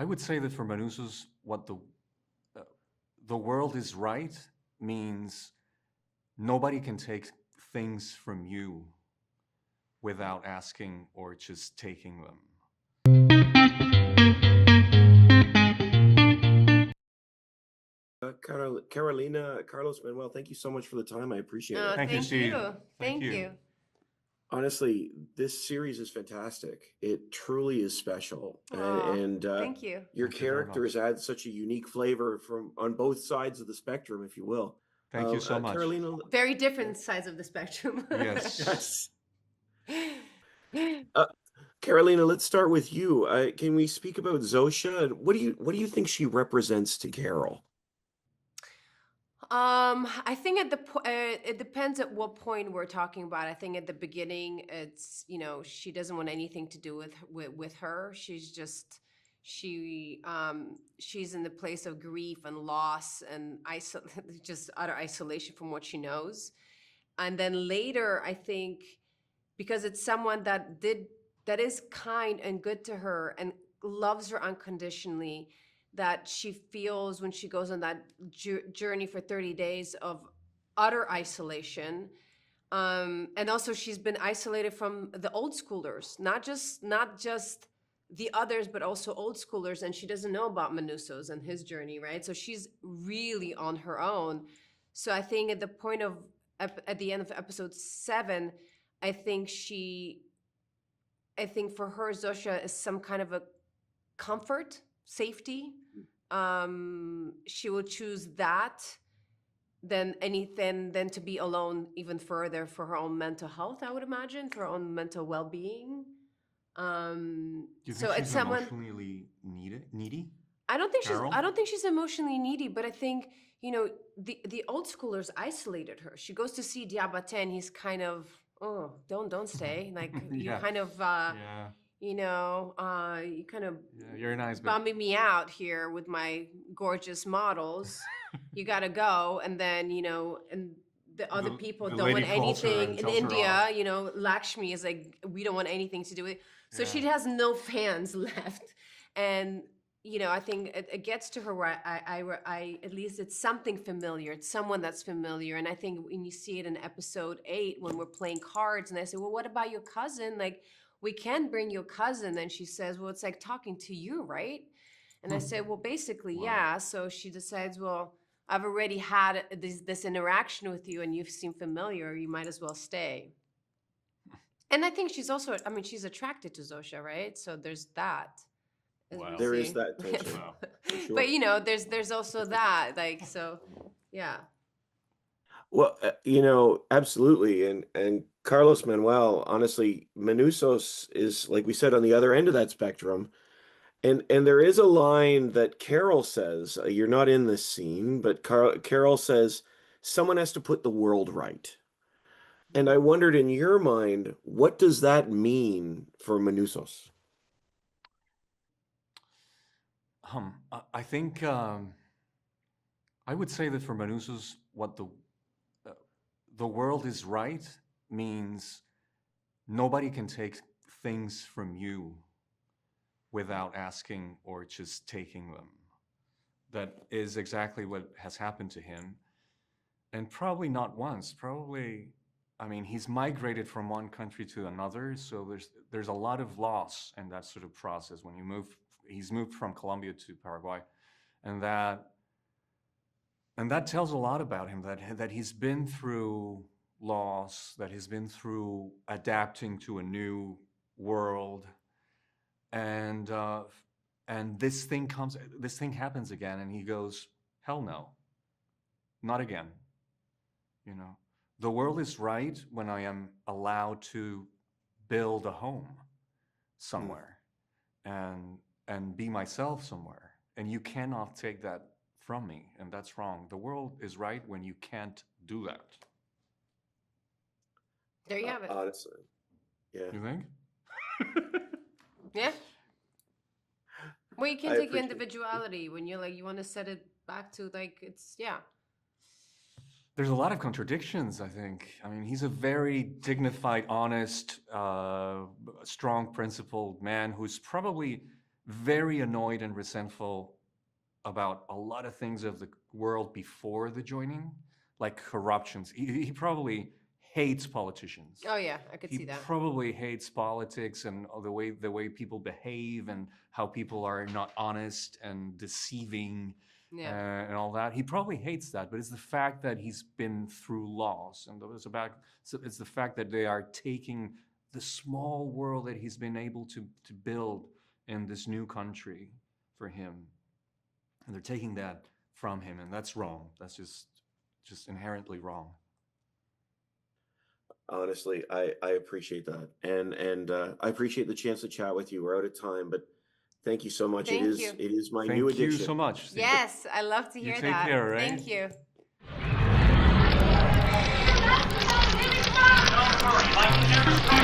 I would say that for Manusas, what the world is right means nobody can take things from you without asking or just taking them. Karolina, Carlos, Manuel, thank you so much for the time. I appreciate it. Thank you, Steve. Thank you. Honestly, this series is fantastic. It truly is special. And Thank you. your Thank you very characters add such a unique flavor from on both sides of the spectrum, if you will. Thank you so much. Karolina, Very different sides of the spectrum. Yes. Karolina, let's start with you. Can we speak about Zosha? And what do you think she represents to Carol? I think it depends at what point we're talking about. I think at the beginning, it's she doesn't want anything to do with her. She's just she's in the place of grief and loss and just utter isolation from what she knows. And then later, I think because it's someone that is kind and good to her and loves her unconditionally, that she feels when she goes on that journey for 30 days of utter isolation. And also she's been isolated from the old schoolers, not just the others, but also old schoolers. And she doesn't know about Manusos and his journey, right? So she's really on her own. So I think at the point of, at the end of episode 7, I think for her, Zosha is some kind of a comfort, safety. She will choose that than to be alone even further for her own mental health, I would imagine, for her own mental well-being. Do you So think it's she's someone emotionally needy? I don't think Carol? she's emotionally needy, but I think the old schoolers isolated her. She goes to see Diabate and he's kind of, oh, don't stay, like you Yeah. kind of Yeah. you kind of You're nice, but bumming me out here with my gorgeous models. You gotta go. And then, and the other people the don't lady want calls her anything. and In tells her India, off. Lakshmi is like, we don't want anything to do with it. So she Yeah. has no fans left. And, I think it gets to her where I at least it's something familiar. It's someone that's familiar. And I think when you see it in episode 8, when we're playing cards and I say, well, what about your cousin? Like, we can bring your cousin. And she says, well, it's like talking to you, right? And I say, well, basically, Wow. yeah. So she decides, well, I've already had this interaction with you and you seem familiar. You might as well stay. And I think she's also, she's attracted to Zosha, right? So there's that. Wow. There is that tension. Wow. for sure. But, there's also that. Like, so, yeah. Well, absolutely. And Carlos, Manuel, honestly, Manusos is, like we said, on the other end of that spectrum. And there is a line that Carol says, you're not in this scene, but Carol says, someone has to put the world right. And I wondered, in your mind, what does that mean for Manusos? I think I would say that for Manusas, what the world is right means nobody can take things from you without asking or just taking them. That is exactly what has happened to him. And probably not once, he's migrated from one country to another, so there's a lot of loss in that sort of process when you move. He's moved from Colombia to Paraguay, and that tells a lot about him, that he's been through loss, that he's been through adapting to a new world, and this thing happens again, and he goes, hell no, not again. The world is right when I am allowed to build a home somewhere and be myself somewhere. And you cannot take that from me, and that's wrong. The world is right when you can't do that. There you have it. Honestly, yeah. You think? Yeah. Well, you I can't take your appreciate it. individuality when you're like, you want to set it back to like, it's, yeah. There's a lot of contradictions, I think. He's a very dignified, honest, strong, principled man who's probably very annoyed and resentful about a lot of things of the world before the joining, like corruptions. He probably hates politicians. Oh yeah, I could He see that. probably hates politics and the way people behave and how people are not honest and deceiving Yeah. and all that. He probably hates that, but it's the fact that he's been through loss, and it's the fact that they are taking the small world that he's been able to build in this new country for him, and they're taking that from him, and that's wrong. That's just inherently wrong. Honestly, I appreciate that, and I appreciate the chance to chat with you. We're out of time, but thank you so much. Thank you. It is my Thank new you addiction. so much, Steve. Yes, I love to You hear take that. care, right? Thank you. Don't worry, like you never started.